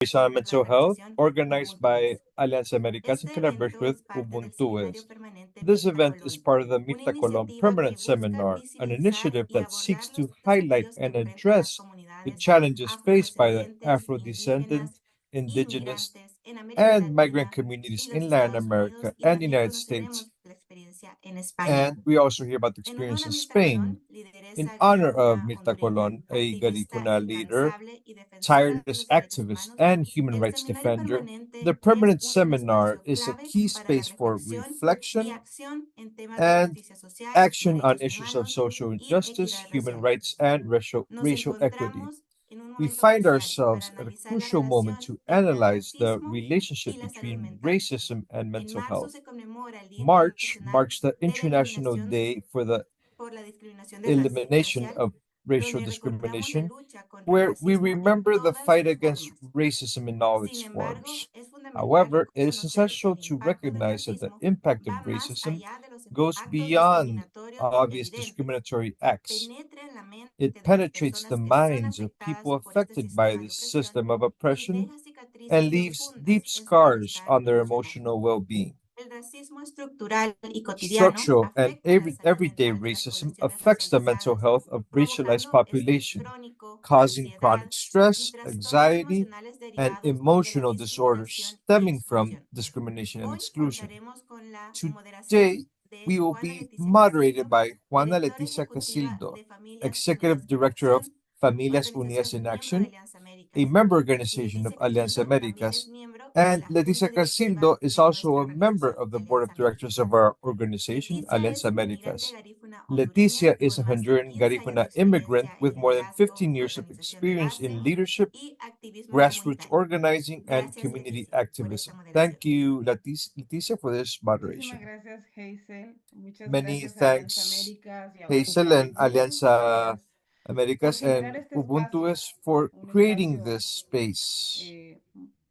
on Mental nuestra Health, reflexión organized Ubuntu by es. Alianza Americas in Este collaboration evento es with parte del Ubuntu. Seminario Permanente This Mirtha event is Colón, part of the una Mirtha Colón iniciativa que Permanent busca Seminar, an visibilizar initiative y that seeks abordar to los highlight desafíos que and enfrentan las address the comunidades challenges faced by the afrodescendientes, Afro-descendant, indígenas y Indigenous, migrantes en América and migrant Latina communities y los in Latin Estados Unidos, America y and the también United States. conoceremos la experiencia en España. And we also hear about the En honor experience a in Mirtha Spain. Colón, In lideresa honor of garifuna Mirtha hondureña, Colón, a activista Garifuna leader, incansable y defensora de tireless los derechos activist, humanos, and human el rights Seminario defender, the Permanente es permanent un seminar espacio is a clave key para la space for reflexión y reflection acción en temas de and justicia social, action on derechos issues of humanos social y injustice, equidad human racial. rights, and Nos racial equity. encontramos en un We momento find crucial para ourselves at a analizar la crucial moment relación to entre el analyze the racismo y relationship la salud between mental. racism and En mental marzo health. se conmemora el Día March Internacional marks the de la International Eliminación Day for the por la Discriminación elimination Racial, of racial donde recordamos la discrimination, lucha contra el where we racismo en remember the todas fight sus against formas. racism in all Sin its embargo, forms. es fundamental However, it is reconocer que essential el to impacto del recognize that the racismo impact of va más racism allá de los goes actos beyond discriminatorios obvious evidentes. discriminatory acts. Penetra en la mente It de las penetrates the personas que son minds of afectadas people por este affected by sistema de this opresión system of y oppression deja cicatrices and leaves profundas deep en su scars bienestar on their emocional. emotional well being. El racismo estructural y cotidiano Structural and afecta la salud everyday mental de las racism poblaciones affects the mental racializadas, health of racialized provocando estrés population, crónico, causing chronic ansiedad y stress, trastornos anxiety, emocionales and derivados de la emotional disorders discriminación y stemming from exclusión. discrimination and Hoy exclusion. contaremos con la moderación Today, de we will Juana be Leticia moderated Casildo, by Juana directora Leticia ejecutiva Casildo, de Familias Executive Unidas en Director of Acción, Familias Unidas organización in miembro de Action, Alianza a Américas. member Y organization of Leticia Alianza Casildo también es Americas. miembro de And la Leticia Junta Casildo Directiva is de also nuestra a member organización of the de board Alianza of directors Américas. of our organization, Leticia Alianza es inmigrante Americas. garífuna hondureña Leticia is con a más de Honduran 15 años de Garifuna immigrant experiencia en with more than liderazgo, 15 years of organización de experience in base leadership, y activismo grassroots comunitario. organizing, and Gracias, community Leticia, por esta activism. moderación. Thank you, Leticia, for this Muchísimas moderation. gracias, Hazel. Muchas Many gracias a Alianza thanks, Américas y a Hazel and Ubuntu Alianza por Americas generar and este Ubuntu espacio, is for un creating espacio this space. eh,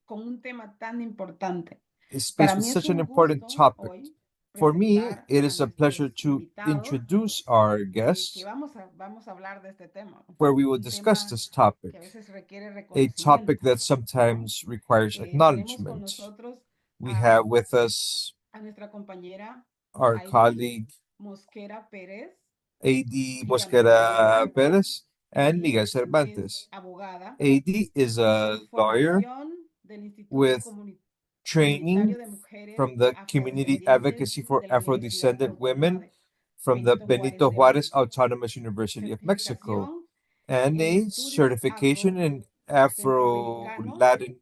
con un tema tan importante. A Para space with mí es such an un important gusto topic. hoy For me, presentar it a is a pleasure nuestros to invitados introduce our que guests, vamos a hablar de este tema, where we will un discuss tema this topic, que a veces requiere a topic reconocimiento, that ¿no? sometimes requires Tenemos con acknowledgement. nosotros We have a, with us a nuestra compañera our Heidi colleague Mosquera Pérez. AD Ella Mosquera Perez and Miguel es Cervantes. abogada AD is a con lawyer formación del Instituto with training Comunitario de Mujeres from the Community Afrodescendientes Advocacy for de la Universidad Afro-descendant Autónoma Women de from the Benito Juárez Benito de Juárez México. Autonomous University of Mexico, Certificación and en a estudios certification in afro-centroamericanos Afro-Latin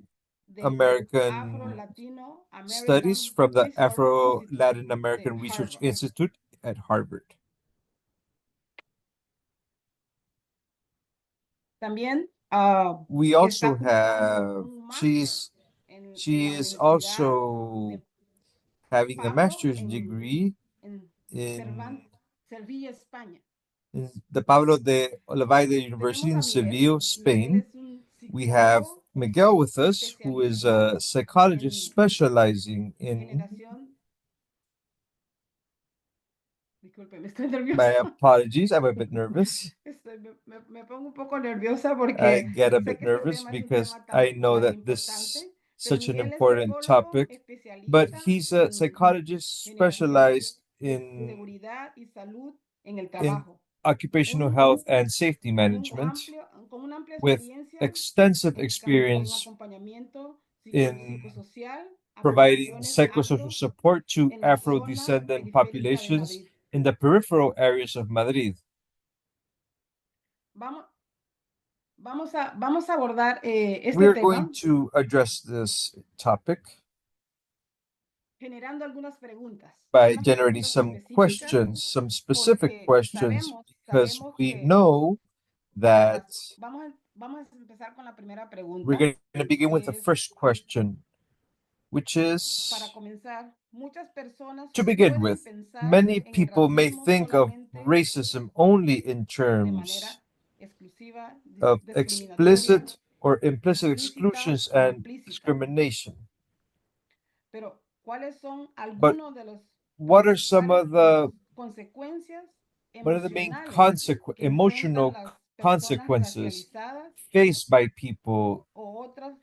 del American Afro-Latino Studies American from the Research Institute Afro-Latin de American Research Harvard. Institute at Harvard. También We está also cursando have, un máster en she la is Universidad also de having a Pablo master's degree en in Sevilla, España. the Pablo de Olavide University Tenemos a in Miguel. Seville, Miguel Spain. es un We have psicólogo Miguel with us, who is especialista a psychologist en specializing in, generación. Disculpe, me estoy my nerviosa. apologies, I'm a bit nervous. Me pongo un poco nerviosa I porque get a sé bit que este nervous tema es un because tema I tan, know tan that this importante, pero such an Miguel es important psicólogo topic, but especialista he's a en psychologist generación specialized de in seguridad y salud en el in trabajo. occupational Un, health and safety management con una amplia with experiencia extensive en experience acompañamiento in psicosocial a providing poblaciones psychosocial afro support to en la zona Afro-descendant periférica de populations Madrid. in the peripheral areas of Madrid. Vamos, vamos a abordar este We're going tema to address this topic generando algunas preguntas, by unas generating preguntas some específicas, questions, some specific porque questions, because sabemos we que know that vamos a empezar con la primera we're pregunta, going to begin with the que es, first question, which para is, comenzar, muchas personas to begin pueden with, pensar many en el people may racismo think of solamente racism only in de terms manera exclusiva, of discriminatoria, explicit or implicit explícita exclusions o and implícita. discrimination. Pero, ¿cuáles son But algunos de los what are some principales of the consecuencias what are the main emocionales que enfrentan emotional las personas consequences racializadas faced by people o otras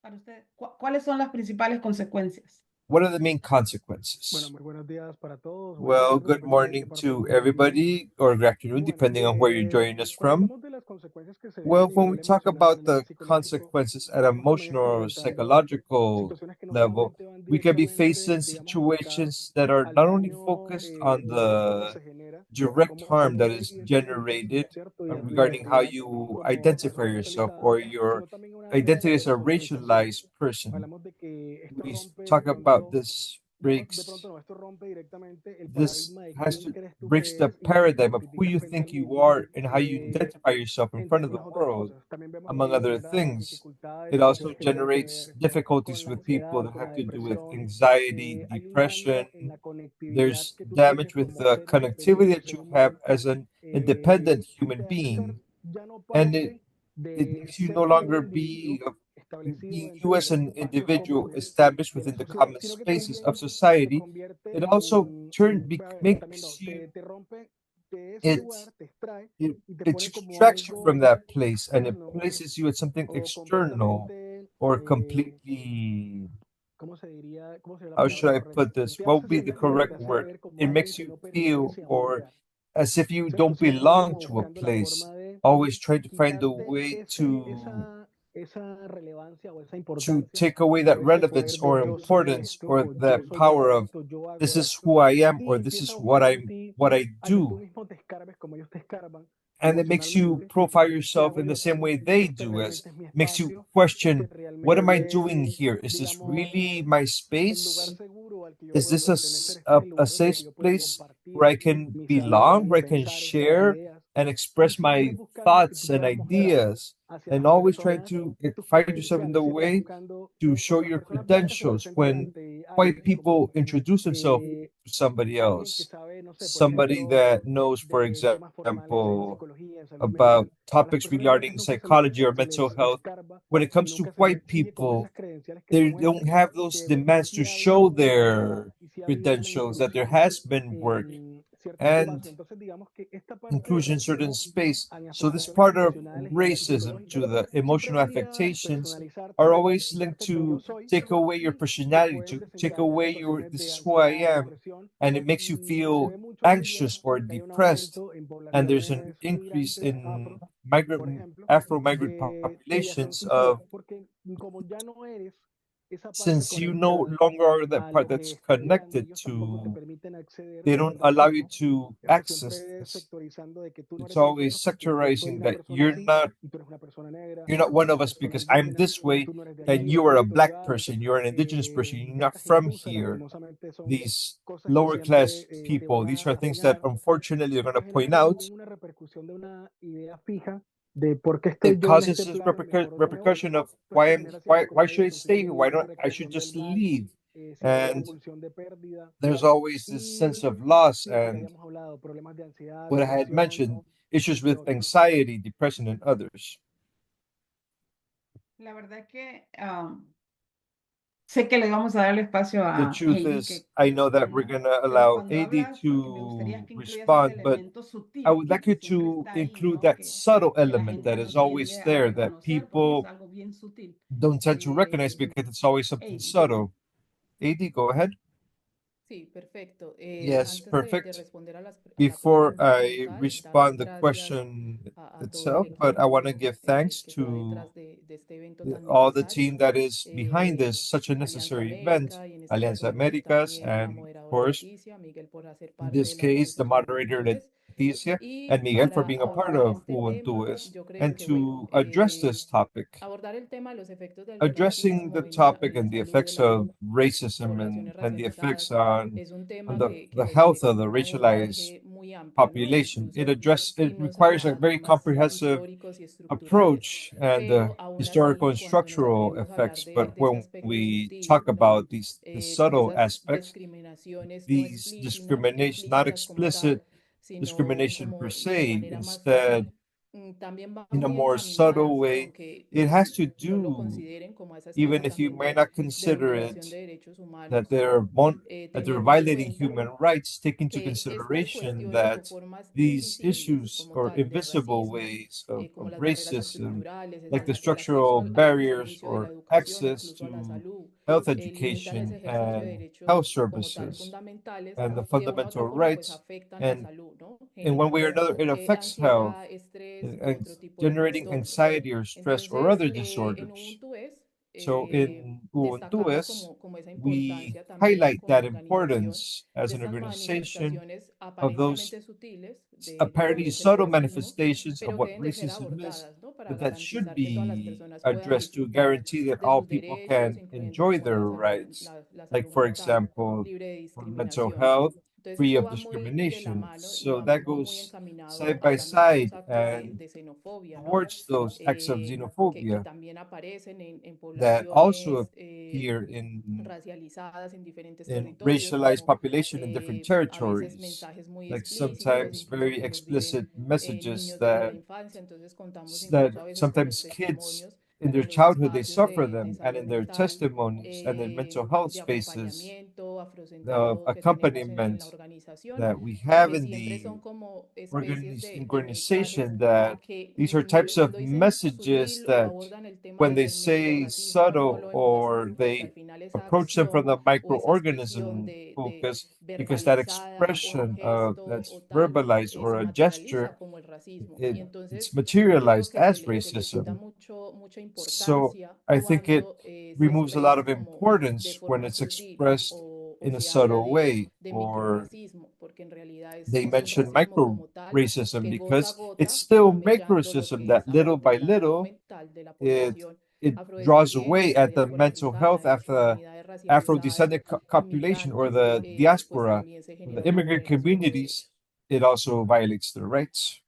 para usted, ¿cuáles son las principales consecuencias? What are the main Bueno, consequences? muy buenos días para todos. Buenas Well, tardes, good dependiendo de qué morning parte to del mundo nos miren. everybody, or good Y afternoon, bueno, depending on where you're joining us cuando from. hablamos de las consecuencias que se ven a Well, when we nivel talk emocional, a about nivel the psicológico, consequences at estamos también emotional or experimentando psychological situaciones que no level, solamente van we can be directamente, facing digamos, enfocadas situations that are al not only daño focused on directo que the se genera, direct cómo, harm cómo that usted is identifica usted, generated ¿cierto? Y su regarding how identidad you como identify persona yourself racializada, or your sino también una identity as a despersonalización. racialized person. Hablamos de que esto We rompe de talk about pronto, this de pronto breaks no, esto rompe directamente el this paradigma de has quién to crees tú breaks que the eres y cómo te paradigm of who identificas you think you mentalmente, are and how you identify yourself in entre front of the algunas otras world, cosas. También vemos que among esto other genera things. It dificultades, also situaciones que tienen que generates ver con difficulties la with people ansiedad, that con la have to do with depresión. anxiety, Hay un daño depression. en la conectividad There's que tú tienes damage with como the ser connectivity independiente, that ser you have humano, as an eh, independent y human te hace ser being, ya no and parte it de makes you no ser tú un longer individuo be establecido being dentro you de as los an espacios individual comunes established de la within the sociedad, common sino que spaces también of se society. convierte It also también no, makes you te rompe de ese it lugar, te extrae it y te it pone como extracts you from algo that place and it externo places you at something o external completamente, or completely, ¿cómo se diría? ¿Cómo sería la how palabra should I put correcta? this? What would be the correct Te hace word? ver como It alguien makes que you no feel pertenece a un or lugar, as if you ¿cierto? don't Siempre está belong como to a buscando la place, forma de always trying to find a quitarte way esa relevancia o esa to importancia take away o that ese poder relevance de or yo soy importance esto or o yo that soy power of esto, yo this hago is esto who I am y or this empieza is a buscar en ti what I a que tú do. mismo te escarbes como ellos te escarban And it makes you emocionalmente profile y yourself hago in the yo same way realmente, they este do, as realmente es mi makes you espacio, este question, what am I realmente doing es, here? Is this digamos, really my el lugar space? seguro al que yo Is puedo this a, pertenecer, este es el a lugar en el safe que yo puedo place where compartir I can mi saber, belong, mi where I can pensar, mis share ideas. and Y express siempre my es buscando que tú thoughts and puedas mostrarte ideas? hacia And las always trying personas to tus find yourself in credenciales, the siempre way buscando to show cuando las your personas blancas se credentials. presentan When ante white alguien people como introduce themselves to somebody alguien que else, sabe, no sé, por somebody ejemplo, that knows, for de temas formales en example, psicología, en salud about mental, a las topics personas blancas regarding nunca psychology or se mental les health. escarba When it y comes to nunca se les white exige como people, esas credenciales que they don't demuestren have those que de verdad demands sí to ha habido show un trabajo their y sí ha habido una credentials that there inclusión has been work en ciertos and espacios. Entonces, digamos que esta parte de inclusion in certain racismo space. en So this afectaciones part of emocionales y racism to psicológicas the siempre emotional va a affectations are despersonalizarte, always linked quitarte tu yo to soy take away your y te personality, pueden to take desencadenar away your situaciones this de is who I ansiedad, am, depresión and it makes you y se feel ve mucho hoy en día anxious or que hay un depressed. aumento en And there's an poblaciones increase migrantes in afro, por migrant ejemplo, Afro migrant cuyas populations solicitudes, of, porque como ya no eres esa parte since you no conectada longer are that a part lo que that's está llegando, connected ellos tampoco te to, permiten acceder they don't al allow you racismo, to ¿cierto? access Siempre this. sectorizando de que tú no It's eres de always nosotros porque yo soy sectorizing una that persona así y tú eres una persona negra, you're not tú one eres of una us persona because I'm indígena, this way tú no eres de and aquí, you tú are eres a de otro black lugar. person, you're an indigenous person, you're not Estas from excusas here. lastimosamente son These cosas que lower class siempre te people, van these are a things that señalar unfortunately you're y going to te point generan out. también una repercusión de una idea fija de por qué estoy It yo en causes este this plano y mejor no me voy, repercussion of pues te genera siempre como why una should I visión stay here? Why subjetiva, don't una I should expresión del just mal, leave? cierta And pulsión de pérdida there's always this sense y of loss lo que and habíamos hablado, problemas de ansiedad, what I had depresión, mentioned, issues entre with otros. anxiety, depression, and others. La verdad que sé que le vamos a dar el espacio The a truth Heidi is, que I know that we're responda, gonna pero allow cuando AD hablas, porque me gustaría to que incluyas ese respond, but elemento I sutil would like que you siempre to está ahí, include ¿no? that subtle Que la element gente that no is always tiende a there that reconocer porque es people algo bien sutil. don't tend to recognize because it's always something Heidi. subtle. AD, go ahead. Sí, perfecto. Yes, Antes de perfect. responder a la Before pregunta como I tal, dar las respond the gracias question a todo el itself, but I want to equipo give thanks que está to detrás de este evento tan all the necesario. team that is behind this such a Alianza necessary event, América y en este caso Alianza pues Americas, también la and of moderadora course, Leticia, Miguel por hacer in parte de this la case, the organización de moderator ustedes. Leticia Y and Miguel for para being a part abordar of este Ubuntu tema, is, yo creo and que to address this topic. abordar el tema, los efectos del Addressing racismo the en topic la and the salud de effects las of racism poblaciones and the effects racializadas es un on tema the que health requiere of como the un racialized abordaje muy amplio, ¿no? population. Incluso It irnos requires a a very temas comprehensive históricos y estructurales, approach and pero aún historical así, and cuando nos structural atrevemos a hablar effects. But de ese when aspecto we sutil, talk about these como subtle esas aspects, discriminaciones no these discrimination, not explícitas como explicit tal, sino discrimination per como de se, manera más instead sutil, también van in a muy more subtle encaminadas, way. aunque It has to no lo do, consideren como a esa even escala if you también might not de consider it, vulneración de derechos that humanos, that they're teniendo en violating cuenta human rights, take into que estas consideration cuestiones o that formas these invisibles issues como or tal de invisible racismo, ways como of las barreras racism, estructurales, like the el acceso structural al barriers servicio de la or educación, access incluso a la to salud, health limitar ese education ejercicio de and health derechos como tal services fundamentales, and the de una u otra fundamental forma pues rights, afectan la and salud, ¿no? in one way or Generando another it affects health, ansiedad, estrés u and otro tipo de generating trastornos. anxiety or stress or Entonces, other en disorders. Ubuntu es, So in destacamos Ubuntu's, como esa we importancia también highlight como that organización importance as de an estas organization manifestaciones of those aparentemente sutiles de lo que apparently es el subtle racismo, manifestations of pero que what deben de ser racism is, abordadas, ¿no? Para but that should garantizar que todas las be personas puedan addressed to disfrutar guarantee that de all sus people derechos, can incluyendo enjoy como their rights, la like, salud for mental example, libre de for mental discriminación. health, Entonces free esto of va muy de la discrimination. mano y So va that muy goes encaminado side a by también estos side actos and de xenofobia, ¿no? towards those acts of Que xenophobia también aparecen en that also poblaciones appear racializadas en diferentes in territorios, racialized como population in different a veces territories, mensajes muy like explícitos, sometimes incluso very que los viven explicit messages niños desde la that infancia, entonces contamos that incluso a veces con los sometimes kids testimonios in their en los childhood they espacios suffer de them, and salud in their mental, testimonies and in mental health de spaces acompañamiento of afrocentrado que tenemos en la accompaniment organización that we y have que in siempre the son como especies de mensajes organization, that que these are types of cuando dicen messages sutil o that abordan el tema when they del say racismo no subtle lo or enfatizan porque al they final esa approach them from acción the o esa expresión microorganism de focus, because that verbalizada o en expression gesto that's o tal verbalized or se a gesture, materializa como el racismo. Y it's entonces creo materialized que as se le quita racism. mucha So importancia I think it cuando se removes a lot expresa of como de importance when forma it's sutil expressed o in a se habla subtle way, de or microrracismo, porque en realidad they es un mention racismo micro como tal racism, que gota a because it's gota still va mellando lo microracism que that es little aparte by de la salud little mental de la it población it draws away afrodescendiente, la at the diáspora mental africana, health de las after the comunidades racializadas, Afro-descendant population or inmigrantes, the pues diaspora, también se the genera una immigrant vulneración de communities. derechos. It also violates their rights.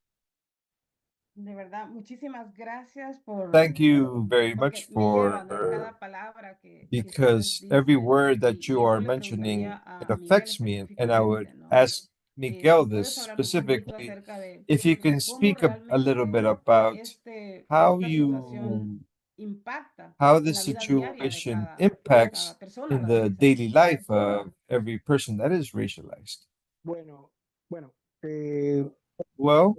De verdad, muchísimas gracias por, Thank you very porque much me lleva, ¿no? for, Cada palabra que ustedes because every dicen word that y you eso are le preguntaría mentioning, it a Miguel affects me, and I would específicamente, ¿no? ask Miguel Si this puedes hablar un poquito specifically, acerca if you can cómo speak a little realmente bit about how esta situación you impacta how en this la vida diaria de situation de impacts cada persona in the racializada. daily life of every person that is racialized. Bueno, eh, Well,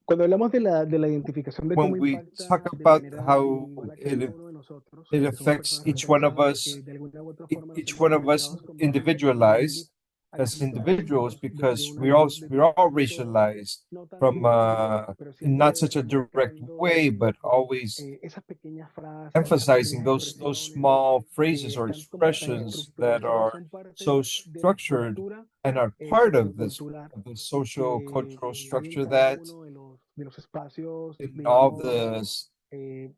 cuando hablamos de la identificación de cómo when we impacta talk de about manera how individual a cada uno de nosotros, it que somos affects personas each one of racializadas, us, que de alguna u otra forma nos each hemos one of us identificado como individualized as individuals, because we're all racialized no tanto from directamente, pero in siempre not such a direct way, remarcando but always esas pequeñas frases, esas emphasizing pequeñas those expresiones small phrases que or están como tan expressions that estructuradas, are son parte so de la structured estructura and are part of this sociocultural of the social que cultural hay en structure cada that uno de los espacios, in all digamos, the eh,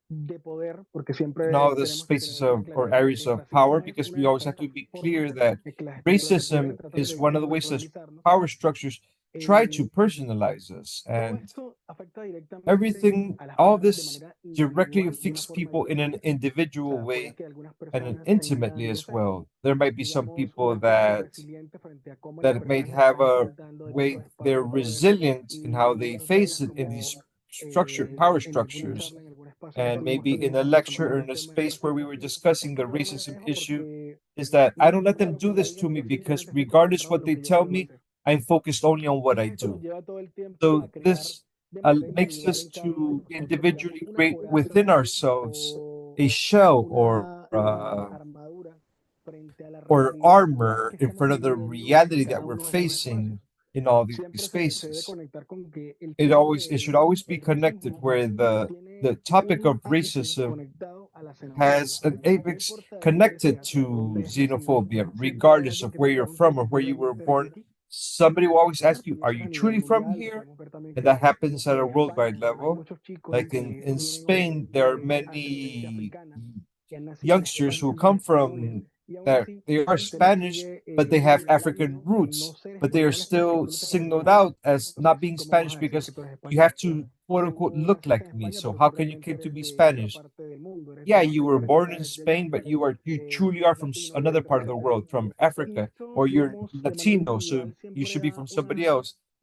de poder, porque in siempre all the tenemos que tener spaces una of or claridad de areas que el of power, racismo es because una we de las always have to tantas be clear formas that en que las estructuras de poder racism tratan is one of the de ways that personalizarnos. power structures try to Eh, personalize us, Todo and esto afecta directamente everything, a las all personas de this manera directly individual, de una affects forma people in an directa. O individual sea, puede way que algunas and personas intimately tengan, no as sé, well. There might be some digamos, people una actitud that resiliente frente a cómo may expresar lo que have están a enfrentando desde way esos they're espacios de poder resilient in how y they otras face veces it in these como structured power en alguna structures, charla, en algún espacio and nosotros hemos maybe in a tenido lecture or tocando el in a tema del space where we racismo. were discussing the Esto yo lo racism manejo issue, porque is that no I me don't let gusta them do this recompendarles, to me, yo because simplemente estoy regardless concentrado what en lo they que yo tell puedo me, hacer. I'm focused only on what I Entonces esto nos do. lleva todo el tiempo So a crear this de manera makes individual us en cada uno de to nosotros, digamos, individually una create coraza within ourselves o a shell una armadura frente a la or realidad armor que in estamos front of the viviendo en reality that cada we're uno de estos facing espacios. in all these Siempre se debe spaces. conectar con que el It tema always, it should always be del connected racismo where tiene the topic un of ápice racism conectado a la xenofobia. has an No apex importa de dónde connected seas, de to dónde hayas nacido, xenophobia, siempre va a haber regardless alguien of que where te you're pregunte, from or where ¿tú you were realmente eres de born. aquí? Somebody will always ask you, ¿Cierto? Y "Are eso you a nivel truly from mundial lo here?" podemos ver también And que that happens at a en worldwide España hay level. muchos chicos Like que in vienen Spain, there are obviamente de ascendencia many africana, que han nacido en youngsters España who en sus come españoles from y aún that así they are se les Spanish, sigue but they have African señalando el no roots, ser but they are españoles porque still tú no te pareces singled a mí. out as not Entonces, being ¿cómo vas Spanish a decir que because tú eres you have español? to quote unquote Tú look naciste like en me. España, So pero how tú can you realmente claim to eres be de otra Spanish? parte del mundo, eres Yeah, de you were África, eres born in de allá, Spain, but you truly are from latino, another part of the etcétera. world, from Y Africa, esto, or you're digamos, de manera Latino, so individual you siempre should be da from somebody else.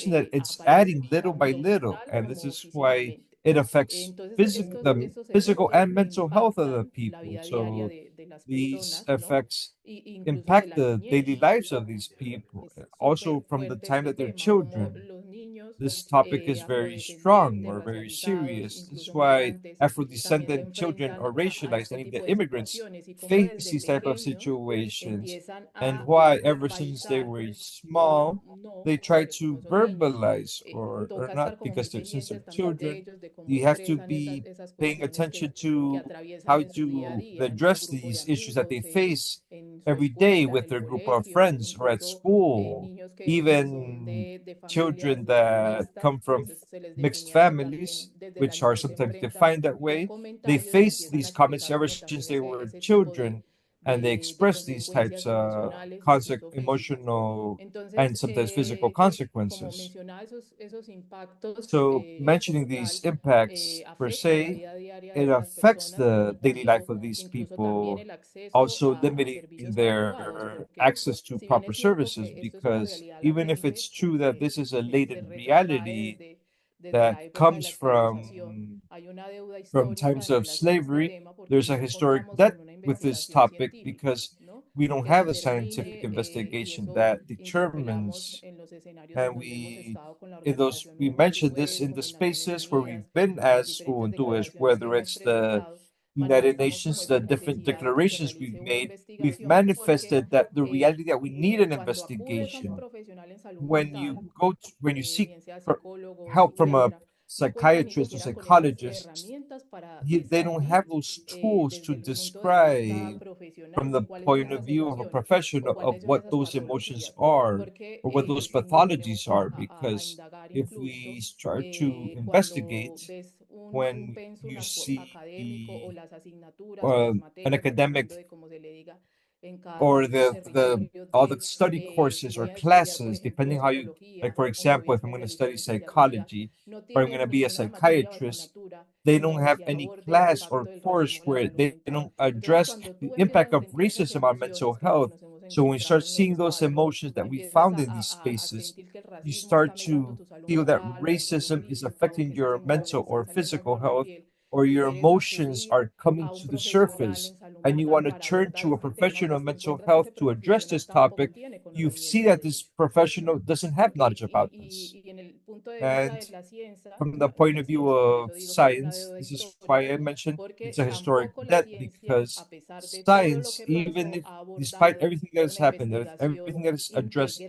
mentioned that it's adding little by little, aumentarlo and this is why muchísimamente. it affects Entonces, the estos physical efectos and mental health of the impactan la people. vida diaria So de las these personas, ¿no? effects Incluso de impact la the daily niñez. lives of these people, Es also súper from the fuerte time este that they're tema, como children. los niños this topic is very strong or very serious. This is why Afro-descendant children are racialized, and the immigrants face these type of situations, and why ever since they were small, they try to verbalize or not, because since they're children, you have to be paying attention to how to address these issues that they face every day with their group of friends or at school, even children that come from mixed families, which are sometimes defined that way, they face these comments ever since they were children, and they express these types of emotional and sometimes physical consequences. So mentioning these impacts per se, it affects the daily life of these people, also limiting their access to proper services, because even if it's true that this is a latent reality that comes from times of slavery, there's a historic debt with this topic, because we don't have a scientific investigation that determines, and we mentioned this in the spaces where we've been as Ubuntuists, whether it's the United Nations, the different declarations we've manifested that the reality that we need an investigation. When you seek help from a psychiatrist or psychologist, they don't have those tools to describe from the point of view of a professional of what those emotions are or what those pathologies are, because if we start to investigate, when you see an academic or the all the study courses or classes, depending how you, like, for example, if I'm going to study psychology or I'm going to be a psychiatrist, they don't have any class or course where they don't address the impact of racism on mental health. So when you start seeing those emotions that we found in these spaces, you start to feel that racism is affecting your mental or physical health, or your emotions are coming to the surface, and you want to turn to a professional of mental health to address this topic, you see that this professional doesn't have knowledge about this. And from the point of view of science, this is why I mentioned it's a historic debt, because science, even if, despite everything that has happened, everything that is addressed,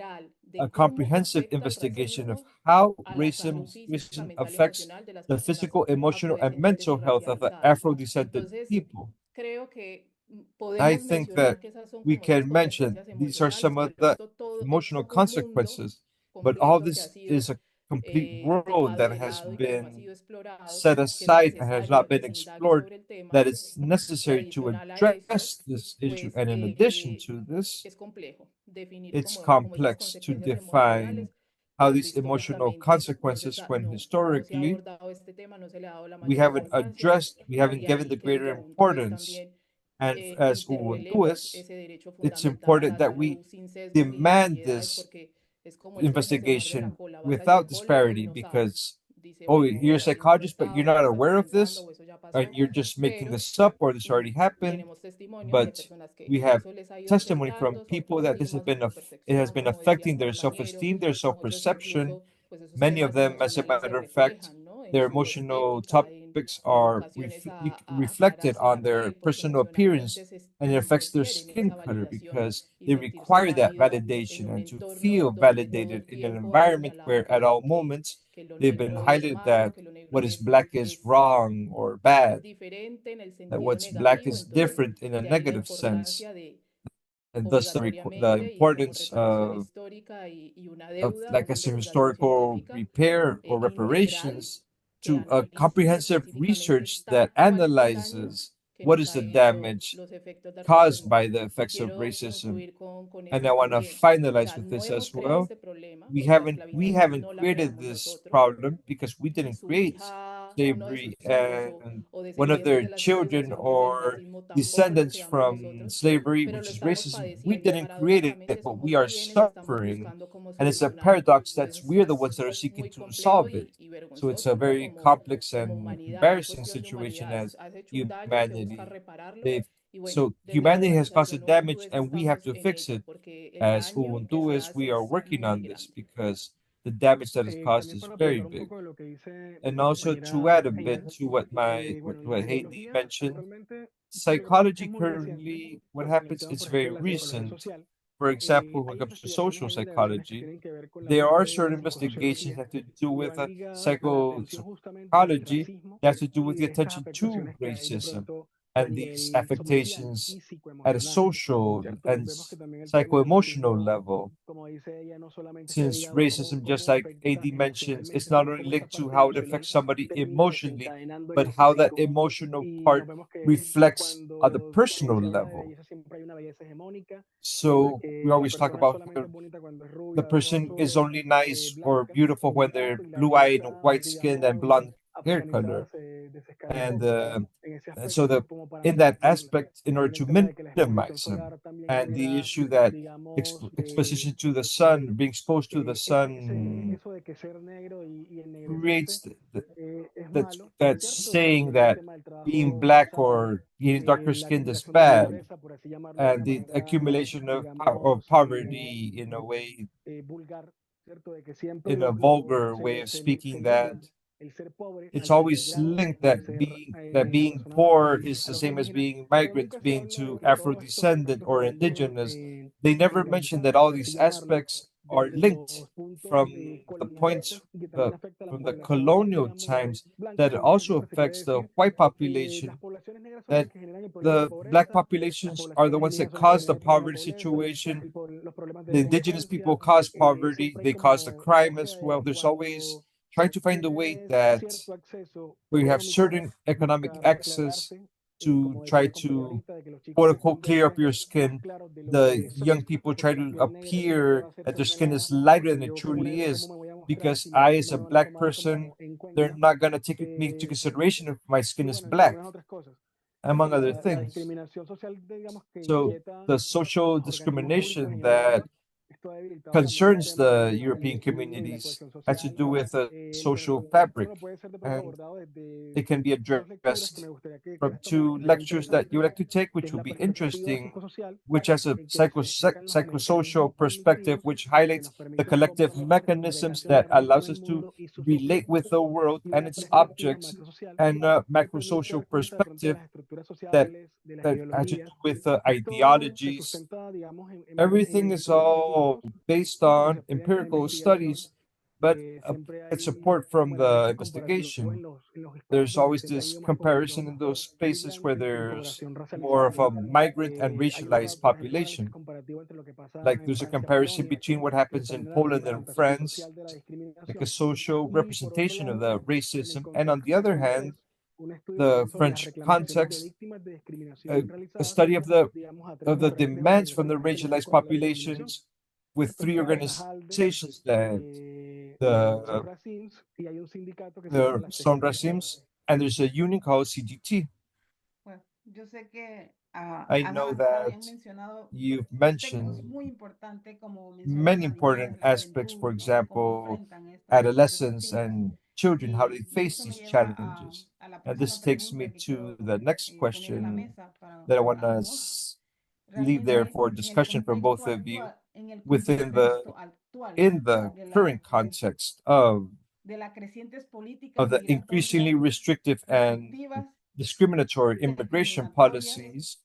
a comprehensive investigation of how racism affects the physical, emotional, and mental health of the Afro-descendant people. I think that we can mention these are some of the emotional consequences, but all this is a complete world that has been set aside and has not been explored, that is necessary to address this issue. And in addition to this, it's complex to define how these emotional consequences, when historically we haven't given the greater importance. And as Ubuntuists, it's important that we demand this investigation without disparity, because, oh, you're a psychologist, but you're not aware of this, and you're just making this up, or this already happened. But we have testimony from people that it has been affecting their self-esteem, their self-perception. Many of them, as a matter of fact, their emotional topics are reflected on their personal appearance, and it affects their skin color, because they require that validation and to feel validated in an environment where at all moments they've been highlighted that what is black is wrong or bad, that what's black is different in a negative sense, and thus the importance of, like I said, historical repair or reparations, to a comprehensive research that analyzes what is the damage caused by the effects of racism. And I want to finalize with this as well. We haven't created this problem, because we didn't create slavery, and one of their children or descendants from slavery, which is racism, we didn't create it, but we are suffering. And it's a paradox that's we're the ones that are seeking to solve it. So it's a very complex and embarrassing situation as humanity. They've so humanity has caused the damage, and we have to fix it. As Ubuntu, we are working on this, because the damage that is caused is También para very apoyar un big. poco de lo que dice mi And also to compañera add a bit Aida, to what bueno, la Haiti psicología mentioned, actualmente yo creo que es psychology muy reciente currently, what en el happens, tema, it's por ejemplo, very de la psicología recent. social. For example, when it Hay comes to investigaciones, social hay indagaciones que psychology, tienen que ver con la there are parte de la certain investigations psicosociología that have to do que with van ligadas a la atención justamente del psychology racismo that has to do y with the de estas attention to afectaciones que hay de racism pronto a and these nivel social affectations y at a psicoemocional, social ¿cierto? and Vemos que también el tema del psycho-emotional racismo, level. como dice ella, no solamente está Since ligado a racism, just cómo like afecta AD mentions, it's emocionalmente, not ¿cierto? only Cómo esta linked to parte how it emocional affects somebody termina emotionally, desencadenando el but how that espíritu. emotional Y nos part vemos que reflects on the cuando personal se habla de level. belleza siempre hay una belleza hegemónica en la So we que la always talk persona about solamente es bonita cuando es the rubia, de ojos person is azules, only nice or blanca beautiful y when they're punto, y la blue-eyed, belleza, white-skinned, and digamos, blonde hair africanizada color. se And, desencadenó en ese so aspecto, the como para in that confundirla. aspect, in order También el to tema de que la exposición minimize them, solar también and the genera, issue that digamos, exposition to the sun, being exposed to the sun, eso de que ser negro y ennegrecerse creates es that's malo, ¿cierto? saying También el that tema del being trabajo black forzado, or being darker la skinned is acumulación de bad, pobreza, por así llamarlo de una and the manera, accumulation of digamos, poverty in a way, vulgar, ¿cierto? De que siempre in a vulgar way of se speaking, that liga el ser pobre it's al ser always migrante, linked al that ser being persona poor is a the los same as indígenas, being pero migrant, nunca se being habla to de todos estos Afro-descendant aspectos or también indigenous. They never mention that all por así these llamarlo, aspects are desde linked los puntos from the points colonialistas y que uh, también afecta a la from the población, colonial digamos, times, blanca, that it lo que also siempre se quiere affects the decir. white Las population, poblaciones negras son las that que generan el problema de the black pobreza, las populations are the poblaciones ones that indígenas son las que cause the generan el problema de poverty pobreza, situation. los problemas de The indigenous people delincuencia, cause poverty, siempre hay they cause the como crime as búsqueda well. de There's always cuando trying to find a way tienes that cierto acceso we have económico, certain economic buscas access aclararse, to como decía try la compañera to ahorita, de que los chicos quote estén unquote clear up verse your más skin. claros de lo The que young son, people try porque la to piel negra siempre appear va a ser that their skin is señalada, lighter than it yo como truly negro, ¿cómo is, me voy a mostrar because si I, as no a me van a black tomar person, como en they're cuenta? not gonna take me into consideration if my Y skin is bueno, entre black, algunas otras cosas. ¿Cierto? among other La things. discriminación social, digamos, que So inquieta the social a los organismos públicos en discrimination general. that Esto ha debilitado también el concerns tema the del European equilibrio y la communities cohesión has to social. do with a Bueno, social fabric, bueno, puede ser de pronto and abordado desde it can be dos lecturas que addressed me gustaría que from las tomemos, two que sería lectures that you interesante, would like to take, que which es would la be perspectiva interesting, psicosocial, which has a en que se explican los psychosocial mecanismos perspective, cognitivos which que highlights nos the permiten collective comprender y mechanisms that relacionarnos con allows el us to mundo y sus relate with objetos, the world y and una its perspectiva objects, macrosocial and a que permite macrosocial dar cuenta de pronto de perspective las estructuras that sociales, de las has to do ideologías. with Esto se ideologies. sustenta, digamos, Everything en is estudios all científicos based y cuando se on apoyan con la empirical investigación, studies, but siempre get hay support como from the análisis comparativo investigation. en los espacios There's donde always siempre ha this habido más comparison población in those spaces where migrante y there's población more of racializada. a migrant and Hay una, racialized por ejemplo, un análisis population. comparativo entre lo que pasa Like en there's a Francia, comparison Polonia, between what que es happens in también una Poland and representación France, social de la like a discriminación, social y por otro representation of lado, the en el racism. And on the contexto other hand, francés, un estudio the también sobre las French reclamaciones de context, víctimas de a, discriminación a realizadas, study digamos, a tres of the demands from the organizaciones que luchan racialized contra la discriminación, populations with ¿cierto? three La HALDE, organizations that Son the Racines, y hay un sindicato que se llama the la Sondra CGT. Sims, and there's a union called CGT. Bueno, yo sé que I han know avanzado y that han mencionado you've aspectos mentioned muy importantes como mencionar many la niñez, important la aspects, for juventud y cómo example, enfrentan estos adolescents desafíos. and children, how they Y face esto me these lleva challenges. a la And próxima this takes me pregunta que to quiero the next poner en la question mesa para that I want to ambos. leave there Realmente for discussion from both of you within actual in the de, current context of de las crecientes políticas the increasingly restrictive and restrictivas discriminatory immigration policies,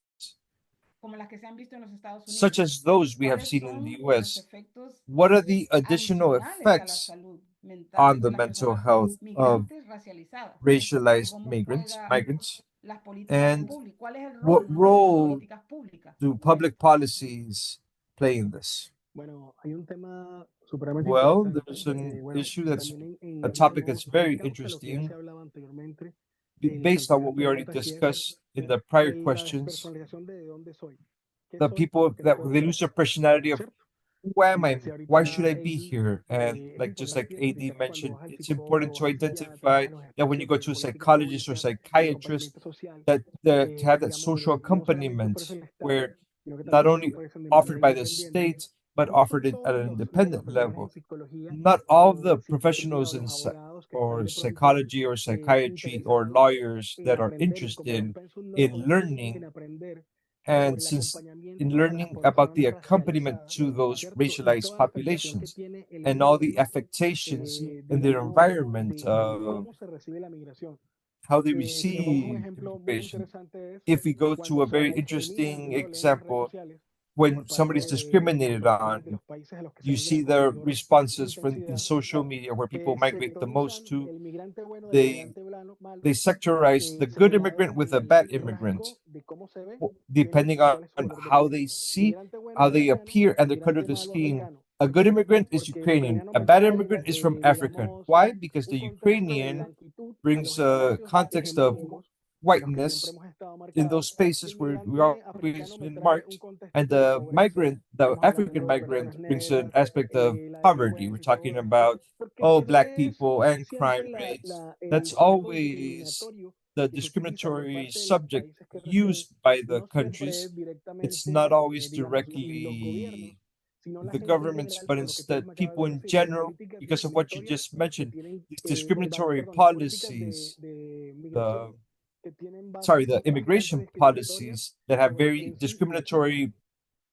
como las que se han visto en los Estados Unidos. such as those we have ¿Cuáles seen in son the los US. efectos What are the additional adicionales a la effects salud mental on de the las mental personas health of migrantes racializadas? racialized ¿Cómo juega migrants? las políticas And públicas? ¿Cuál es el what rol de las role políticas públicas do en public esto? policies play in this? Bueno, hay un tema supremamente Well, interesante. there's an Bueno, issue that's también a topic digamos, that's very causa lo que ya se interesting hablaba anteriormente en las based on what anteriores we already preguntas y es discussed in the prior la questions. despersonalización de dónde soy, qué The soy people o qué no that puedo they ser, lose their personality of ¿cierto? who am Como I? decía Why should ahorita I be AD, here? And es like just importante like AD identificar cuando mentioned, vas al it's psicólogo, important vas to a psiquiatra, vas identify a los that when you espacios go de to a políticas psychologist or públicas, de psychiatrist, acompañamiento social, that to have that digamos, social donde no solamente accompaniment ofrece el Estado, where sino que not también only ofrecen de manera offered by the independiente. state but No son offered it at todos an los independent profesionales en level. psicología Not all of o the en psiquiatría o professionals in los abogados que están or de pronto psychology or psychiatry or interesados lawyers en that are aprender, en interested tomar un pensum in nuevo, en learning aprender And since in learning about the accompaniment to those racialized populations and all the affectations in their environment of how they receive immigration. If we go to a very interesting example, when somebody's discriminated on, you see the responses from in social media where people migrate the most to. They sectorize the good immigrant with a bad immigrant, depending on how they see, how they appear, and the color of the skin. A good immigrant is Ukrainian. A bad immigrant is from Africa. Why? Because the Ukrainian brings a context of whiteness in those spaces where we are always marked, and the migrant, the African migrant, brings an aspect of poverty. We're talking about black people and crime rates. That's always the discriminatory subject used by the countries. It's not always directly the governments, but instead people in general, because of what you just mentioned, these discriminatory policies, the the immigration policies that have very discriminatory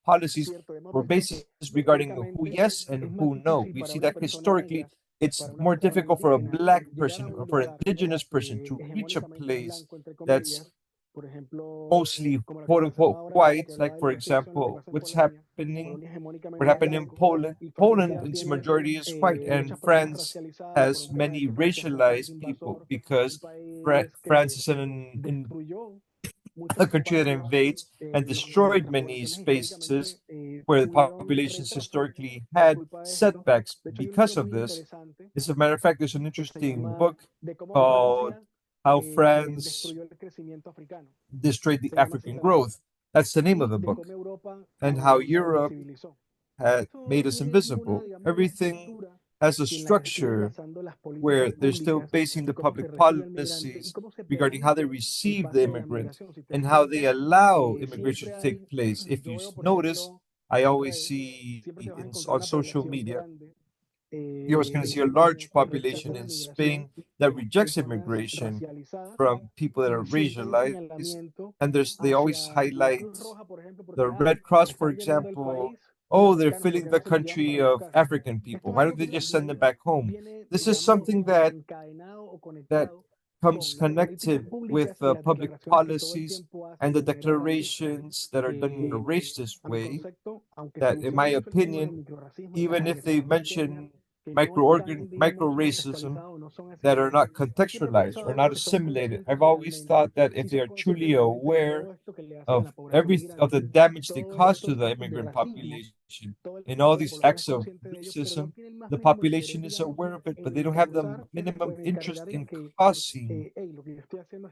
policies or basis regarding who yes and who no. We see that historically it's more difficult for a black person or for an indigenous person to reach a place that's mostly quote unquote white, like for example, what happened in Poland. Poland, its majority is white, and France has many racialized people because France is a country that invades and destroyed many spaces where the populations historically had setbacks because of this. As a matter of fact, there's an interesting book called How France Destroyed the African Growth. That's the name of the book. And how Europe had made us invisible. Everything has a structure where they're still basing the public policies regarding how they receive the immigrant and how they allow immigration to take place. If you notice, I always see on social media, you're always going to see a large population in Spain that rejects immigration from people that are racialized, and they always highlight the Red Cross, for example. Oh, they're filling the country of African people. Why don't they just send them back home? This is something that comes connected with public policies and the declarations that are done in a racist way. That, in my opinion, even if they mention micro racism that are not contextualized or not assimilated. I've always thought that if they are truly aware of the damage they cause to the immigrant population and all these acts of racism, the population is aware of it, but they don't have the minimum interest in causing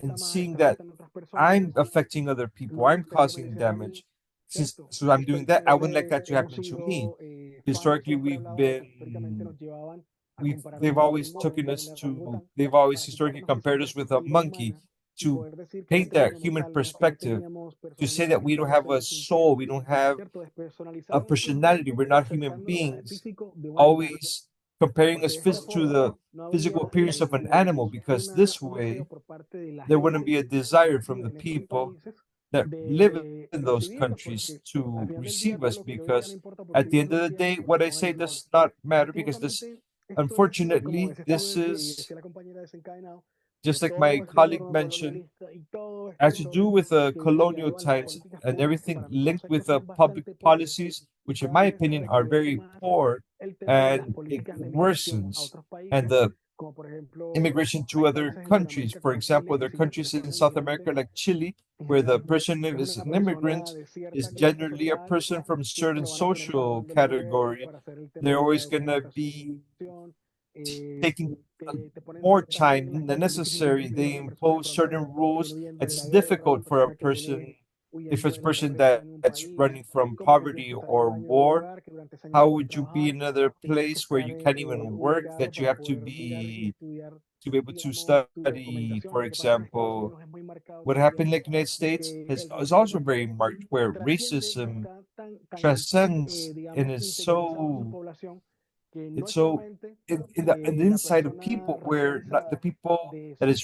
and seeing that I'm affecting other people, I'm causing damage. So I'm doing that, I wouldn't like that to happen to me. Historically, they've always historically compared us with a monkey to paint that human perspective, to say that we don't have a soul, we don't have a personality, we're not human beings, always comparing us to the physical appearance of an animal, because this way there wouldn't be a desire from the people that live in those countries to receive us, because at the end of the day, what I say does not matter, because unfortunately, this is, just like my colleague mentioned, has to do with colonial times and everything linked with public policies, which in my opinion are very poor, and it worsens. And the immigration to other countries, for example, there are countries in South America like Chile, where the person who is an immigrant is generally a person from a certain social category. They're always going to be taking more time than necessary. They impose certain rules. It's difficult for a person, if it's a person that's running from poverty or war. How would you be in another place where you can't even work, that you have to be able to study? For example, what happened in the United States is also very marked, where racism transcends and is so it's so in the inside of people, where not the people that is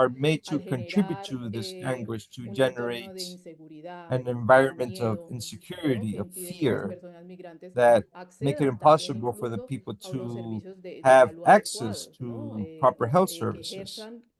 are made to contribute to this anguish, to generate an environment of insecurity, of fear, that make it impossible for the people to have access to proper health services.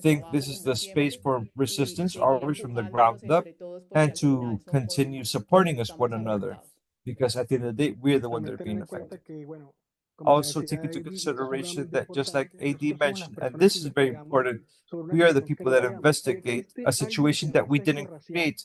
think this is the space for resistance, always from the ground up, and to continue supporting us one another, because at the end of the day, we're the ones that are También tener being en cuenta affected. que, bueno, como Also, decía take into David, consideration solamente that, just like importante, AD nosotros somos las mentioned, and personas this que is very investigamos important, sobre una we are the situación que people no that creamos. investigate Existe a algo que se situation llama that we sesgo didn't racial. create.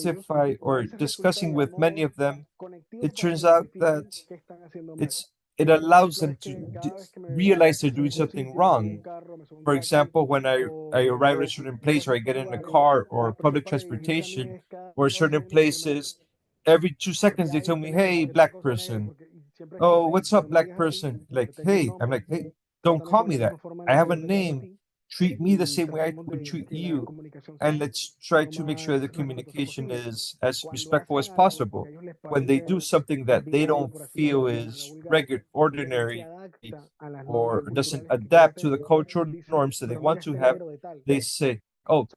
identify or discussing with many of them, it turns out that it allows them to realize they're doing something wrong. For example, when I arrive at a certain place, or I get in a car or public transportation or certain places, every 2 seconds they tell me, "Hey, black person." oh, what's up, black person? Like, hey, I'm like, hey, don't call me that. I have a name. Treat me the same way I would treat you. And let's try to make sure the communication is as respectful as possible. When they do something that they don't feel is regular, ordinary, or doesn't adapt to the cultural norms that they want to have, they say, oh,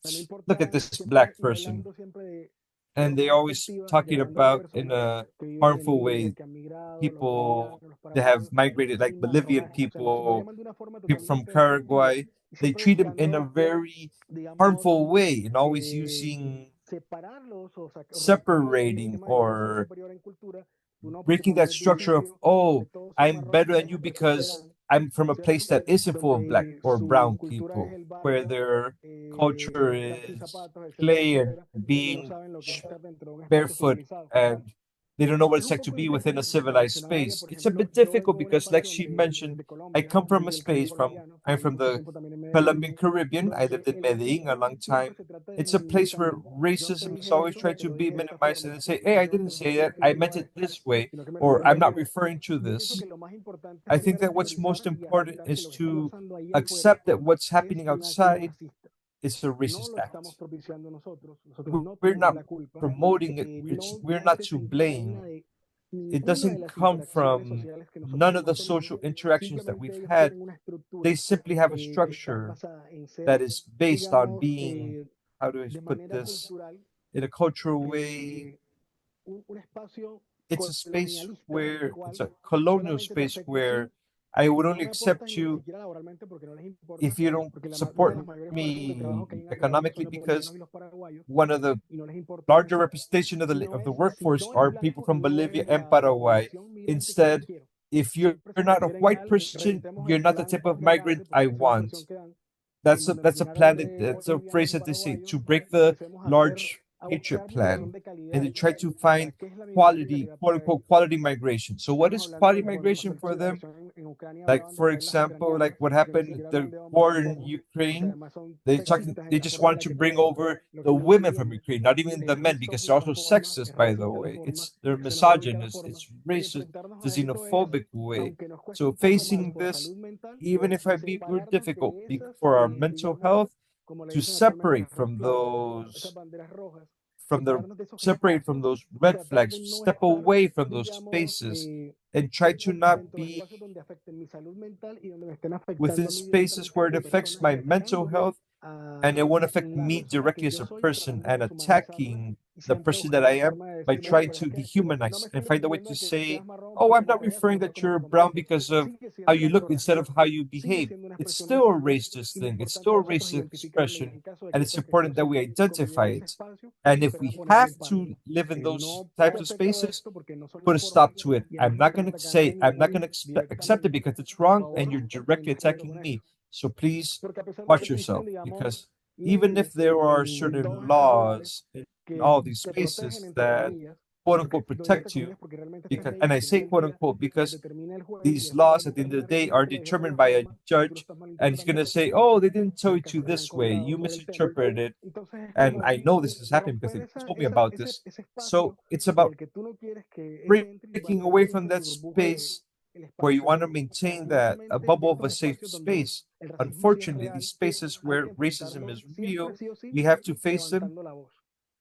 look at this black person. And they always talking about in a harmful way people that have migrated, like Bolivian people, people from Paraguay. They treat them in a very harmful way and always using separating or breaking that structure of, oh, I'm better than you because I'm from a place that isn't full of black or brown people, where their culture is play and being barefoot, and they don't know what it's like to be within a civilized space. It's a bit difficult because, like she mentioned, I come from a space I'm from the Colombian Caribbean. I lived in Medellin a long time. It's a place where racism is always trying to be minimized and say, hey, I didn't say that. I meant it this way, or I'm not referring to this. I think that what's most important is to accept that what's happening outside is a racist act. We're not promoting it. We're not to blame. It doesn't come from none of the social interactions that we've had. They simply have a structure that is based on being, how do I put this, in a cultural way. It's a space where, it's a colonial space where I would only accept you if you don't support me economically, because one of the larger representation of the workforce are people from Bolivia and Paraguay. Instead, if you're not a white person, you're not the type of migrant I want. That's a plan that's a phrase that they say to break the large hatred plan, and they try to find quality, quote unquote, quality migration. So what is quality migration for them? Like, for example, like what happened the war in Ukraine, they just wanted to bring over the women from Ukraine, not even the men, because they're also sexist, by the way. They're misogynist, it's racist, it's a xenophobic way. So facing this, even if I be more difficult for our mental health, to separate from those separate from those red flags, step away from those spaces, and try to not be within spaces where it affects my mental health and it won't affect me directly as a person, and attacking the person that I am by trying to dehumanize and find a way to say, oh, I'm not referring that you're brown because of how you look instead of how you behave. It's still a racist thing. It's still a racist expression. And it's important that we identify it. And if we have to live in those types of spaces, put a stop to it. I'm not going to say, I'm not going to accept it because it's wrong and you're directly attacking me. So please watch yourself, because even if there are certain laws in all these spaces that quote unquote protect you, because, and I say quote unquote because these laws at the end of the day are determined by a judge, and he's going to say, oh, they didn't tell it to you this way, you misinterpreted it. And I know this has happened because they told me about this. So it's about breaking away from that space where you want to maintain that a bubble of a safe space. Unfortunately, these spaces where racism is real, we have to face them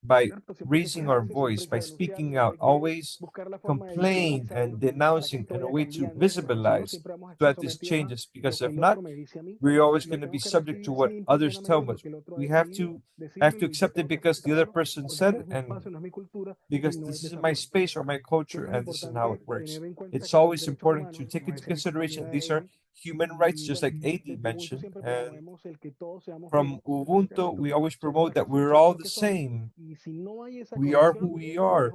by raising our voice, by speaking out, always complain and denouncing in a way to visibilize so that this changes. Because if not, we're always going to be subject to what others tell us. We have to accept it because the other person said it, and because this is my space or my culture, and this is how it works. It's always important to take into consideration these are human rights, just like AD mentioned. And from Ubuntu, we always promote that we're all the same. We are who we are.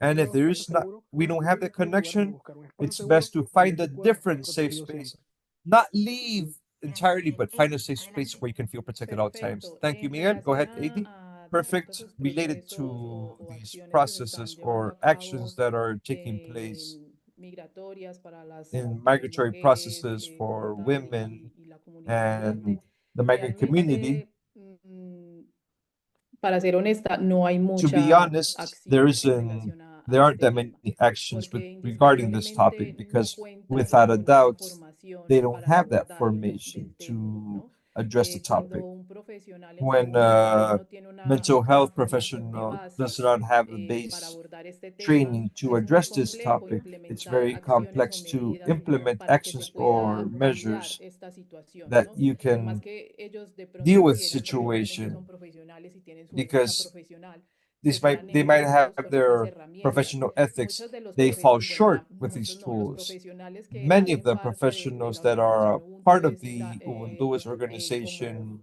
And if there is not, we don't have that connection, it's best to find a different safe space. Not leave entirely, but find a safe space where you can feel protected at all times. Thank you, Miguel. Go ahead, AD. Perfect. Related to these processes or actions that are taking place in migratory processes for women and the migrant community. Para ser honesta, no hay To be mucha honest, there isn't there aren't that many actions regarding this topic because without a doubt, they don't have that formation to address the topic. When a mental health professional does not have the base training to address this topic, it's very complex to implement actions or measures that you can deal with situation because they might have their professional ethics, they fall short with these tools. Many of the professionals that are a part of the Ubuntu's organization,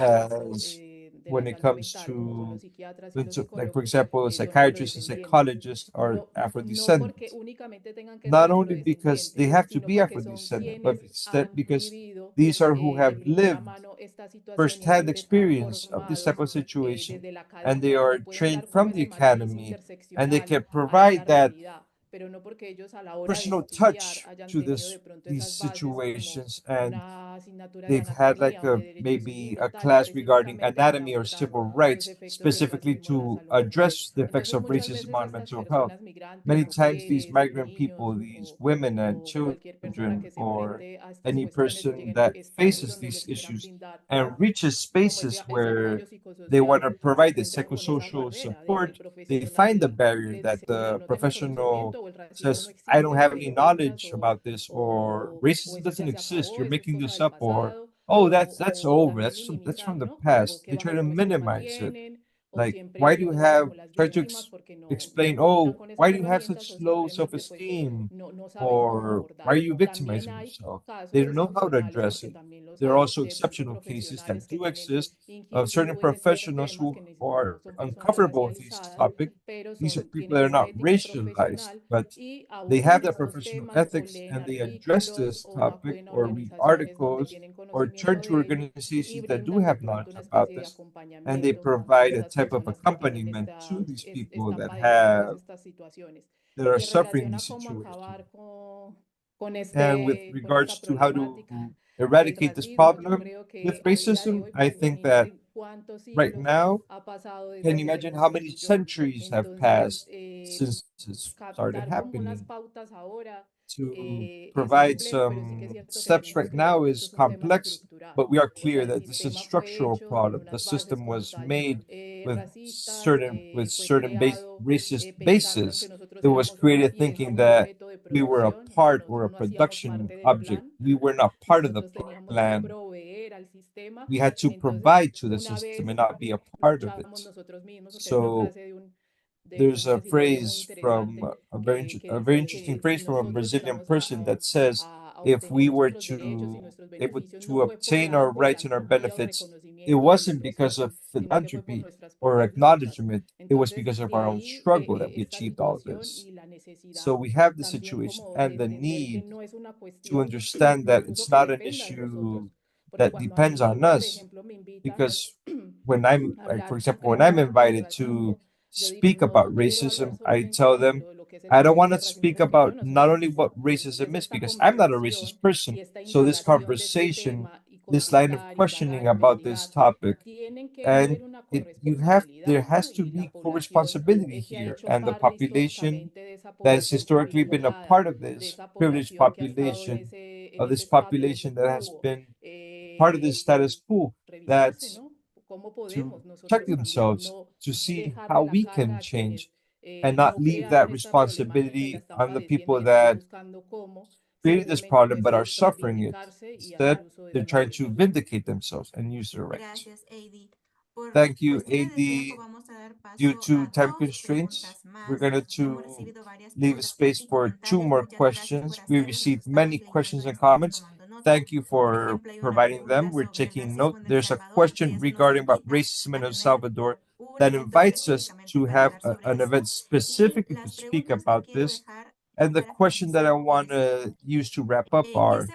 as when it comes to, like for example, psychiatrists and psychologists are Afro-descendant. Not only because they have to be Afro-descendant, but instead because these are who have lived first-hand experience of this type of situation, and they are trained from the academy, and they can provide that personal touch to these situations. And they've had like maybe a class regarding anatomy or civil rights, specifically to address the effects of racism on mental health. Many times, these migrant people, these women and children, or any person that faces these issues and reaches spaces where they want to provide the psychosocial support, they find the barrier that the professional says, I don't have any knowledge about this, or racism doesn't exist, you're making this up, or oh, that's over, that's from the past. They try to minimize it. Like, why do you have try to explain, oh, why do you have such low self-esteem? Or why are you victimizing yourself? They don't know how to address it. There are also exceptional cases that do exist of certain professionals who are uncomfortable with this topic. These are people that are not racialized, but they have that professional ethics and they address this topic or read articles or turn to organizations that do have knowledge about this, and they provide a type of accompaniment to these people that are suffering the situation. And with regards to how to eradicate this problem with racism, I think that right now, can you imagine how many centuries have passed since this started happening? To provide some steps right now is complex, but we are clear that this is a structural problem. The system was made with certain racist bases. It was created thinking that we were a part or a production object. We were not part of the plan. We had to provide to the system and not be a part of it. So there's a phrase from a very interesting phrase from a Brazilian person that says, if we were to able to obtain our rights and our benefits, it wasn't because of philanthropy or acknowledgement, it was because of our own struggle that we achieved all this. So we have the situation and the need to understand that it's not an issue that depends on us, because when like, for example, when I'm invited to speak about racism, I tell them I don't want to speak about not only what racism is, because I'm not a racist person. So this conversation, this line of questioning about this topic, and there has to be co-responsibility here, and the population that has historically been a part of this privileged population, of this population that has been part of this status quo, that to check themselves to see how we can change and not leave that responsibility on the people that created this problem but are suffering it. Instead, they're trying to vindicate themselves and use their rights. Thank you, AD. Due to time constraints, we're going to leave space for two more questions. We received many questions and comments. Thank you for providing them. We're taking note. There's a question regarding about racism in El Salvador that invites us to have an event specifically to speak about this. And the question that I want to use to wrap up are,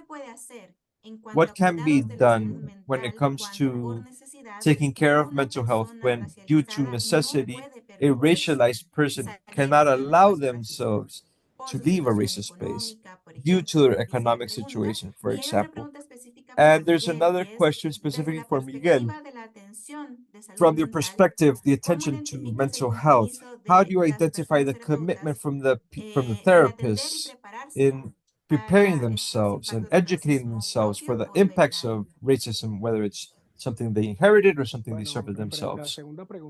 what can be done when it comes to taking care of mental health when, due to necessity, a racialized person cannot allow themselves to leave a racist space due to their economic situation, for example? And there's another question specifically for Miguel. from your perspective, the attention to mental health, how do you identify the commitment from the therapists in preparing themselves and educating themselves for the impacts of racism, whether it's something they inherited or something they suffered themselves?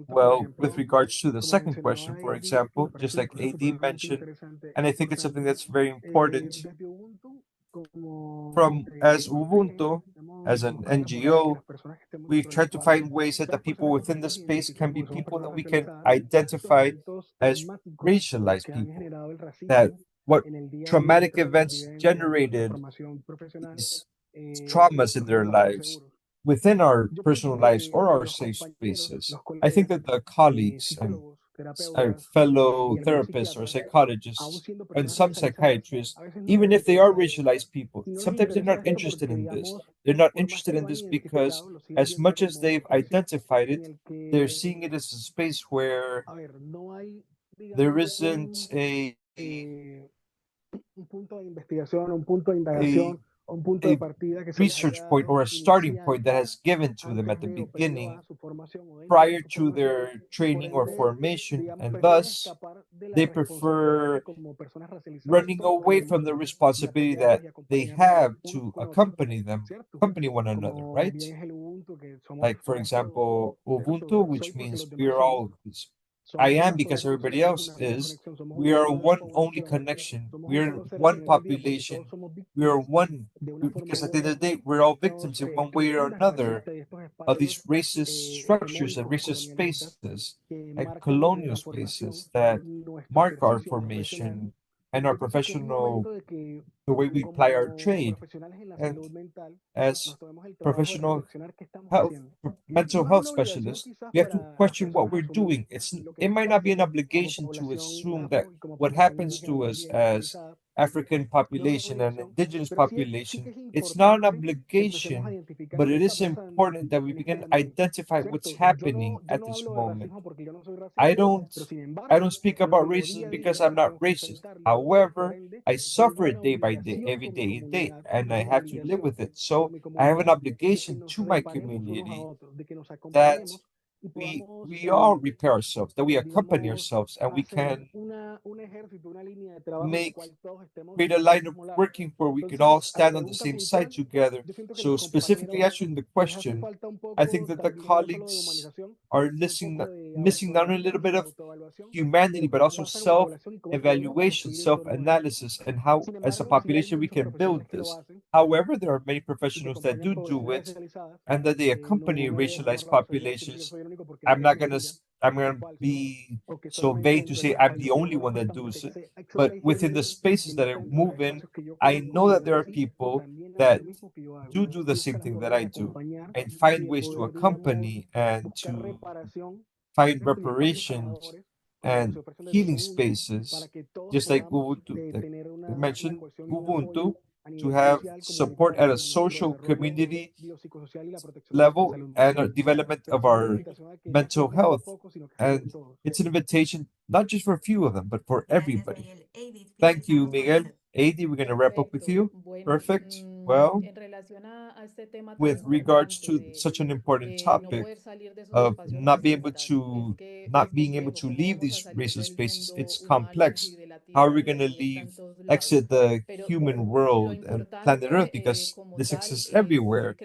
Well, with regards to the second question, for example, just like AD mentioned, and I think it's something that's very important, from as Ubuntu, as an NGO, we've tried to find ways that the people within the space can be people that we can identify as racialized people, that what traumatic events generated these traumas in their lives within our personal lives or our safe spaces. I think that the colleagues and our fellow therapists or psychologists and some psychiatrists, even if they are racialized people, sometimes they're not interested in this. They're not interested in this because, as much as they've identified it, they're seeing it as a space where there isn't a research point or a starting point that has given to them at the beginning prior to their training or formation, and thus they prefer running away from the responsibility that they have to accompany one another, right? Like, for example, Ubuntu, which means we're all, I am because everybody else is. We are one only connection. We are one population. We are one, because at the end of the day, we're all victims in one way or another of these racist structures and racist spaces and colonial spaces that mark our formation and our professional, the way we apply our trade. And as professional health, mental health specialists, we have to question what we're doing. It might not be an obligation to assume that what happens to us as African population and indigenous population, it's not an obligation, but it is important that we begin to identify what's happening at this moment. I don't speak about racism because I'm not racist. However, I suffer it day by day, every day, and I have to live with it. So I have an obligation to my community that we all repair ourselves, that we accompany ourselves, and we can create a line of working where we can all stand on the same side together. So specifically answering the question, I think that the colleagues are missing not only a little bit of humanity, but also self-evaluation, self-analysis, and how, as a population, we can build this. However, there are many professionals that do it, and that they accompany racialized populations. I'm gonna be so vain to say I'm the only one that does it, but within the spaces that I move in, I know that there are people that do the same thing that I do and find ways to accompany and to find reparations and healing spaces, just like Ubuntu, like I mentioned, Ubuntu, to have support at a social community level and a development of our mental health. And it's an invitation not just for a few of them, but for everybody. Thank you, Miguel. AD, we're going to wrap up with you. Perfect. Well, with regards to such an important topic of not being able to leave these racist spaces, it's complex. How are we going to exit the human world and planet Earth, because this exists everywhere?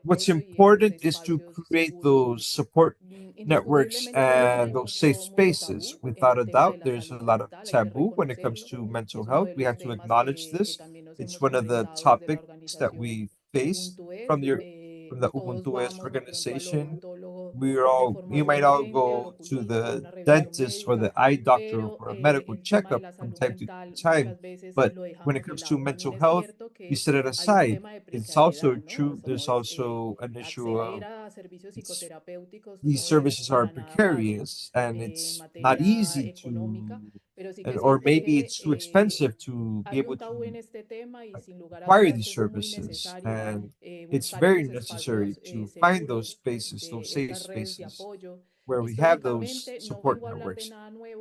What's important is to create those support networks and those safe spaces. Without a doubt, there's a lot of taboo when it comes to mental health. We have to acknowledge this. It's one of the topics that we face from the Ubuntu organization. You might all go to the dentist or the eye doctor for a medical checkup from time to time, but when it comes to mental health, we set it aside. It's also true, there's also an issue of these services are precarious and it's not easy or maybe it's too expensive to be able to acquire these services. And it's very necessary to find those spaces, those safe spaces. where we have those support networks.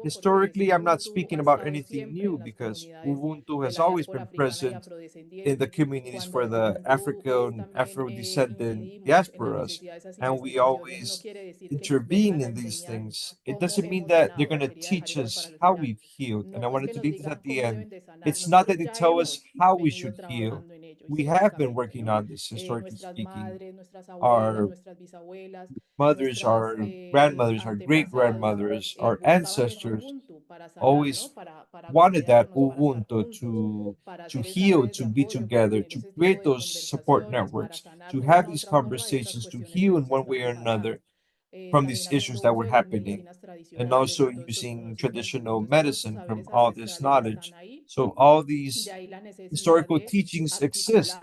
Historically, I'm not speaking about anything new because Ubuntu has always been present in the communities for the African, Afro-descendant diasporas, and we always intervene in these things. It doesn't mean that they're going to teach us how we've healed, and I wanted to leave this at the end. It's not that they tell us how we should heal. We have been working on this, historically speaking. Our mothers, our grandmothers, our great grandmothers, our ancestors always wanted that Ubuntu to heal, to be together, to create those support networks, to have these conversations, to heal in one way or another from these issues that were happening, and also using traditional medicine from all this knowledge. So all these historical teachings exist.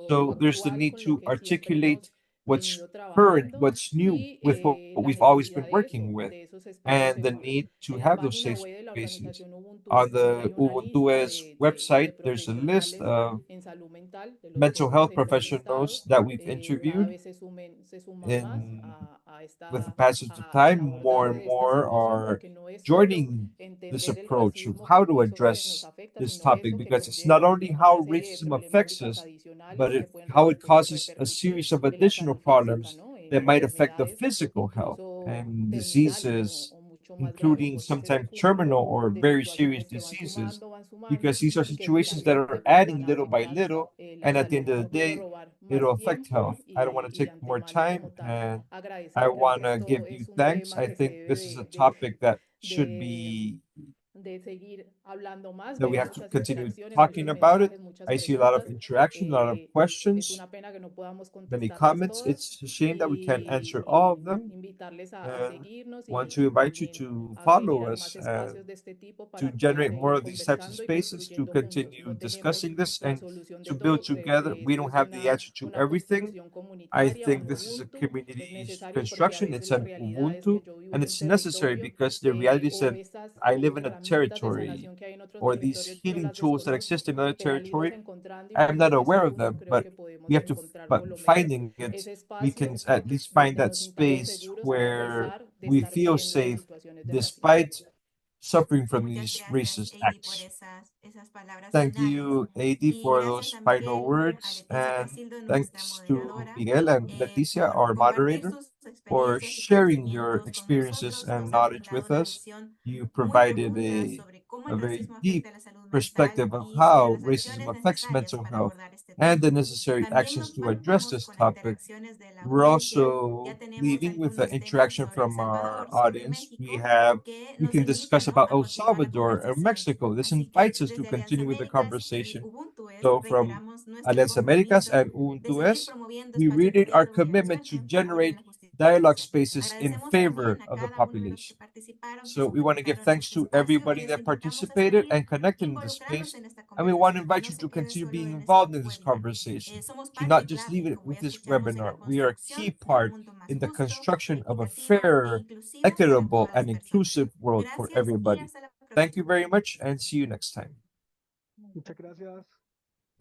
So there's the need to articulate what's current, what's new with what we've always been working with, and the need to have those safe spaces. On the Ubuntu's website, there's a list of mental health professionals that we've interviewed. And with the passage of time, more and more are joining this approach of how to address this topic, because it's not only how racism affects us, but how it causes a series of additional problems that might affect the physical health and diseases, including sometimes terminal or very serious diseases, because these are situations that are adding little by little, and at the end of the day, it'll affect health. I don't want to take more time, and I want to give you thanks. I think this is a topic that should be, that we have to continue talking about it. I see a lot of interaction, a lot of questions, many comments. It's a shame that we can't answer all of them. And want to invite you to follow us and to generate more of these types of spaces, to continue discussing this and to build together. We don't have the answer to everything. I think this is a community construction. It's an Ubuntu, and it's necessary because the reality is that I live in a territory, or these healing tools that exist in another territory, I'm not aware of them, but we have to, but finding it, we can at least find that space where we feel safe despite suffering from these racist acts. Thank you, AD, for those final words, and thanks to Miguel and Leticia, our moderator, for sharing your experiences and knowledge with us. You provided a very deep perspective of how racism affects mental health and the necessary actions to address this topic. We're also leaving with an interaction from our audience. We can discuss about El Salvador or Mexico. This invites us to continue with the conversation. So from Alianza Americas and Ubuntu, we reiterate our commitment to generate dialogue spaces in favor of the population. So we want to give thanks to everybody that participated and connected in this space. And we want to invite you to continue being involved in this conversation, to not just leave it with this webinar. We are a key part in the construction of a fair, equitable, and inclusive world for everybody. Thank you very much, and see you next time. Muchas gracias.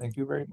Thank you very much.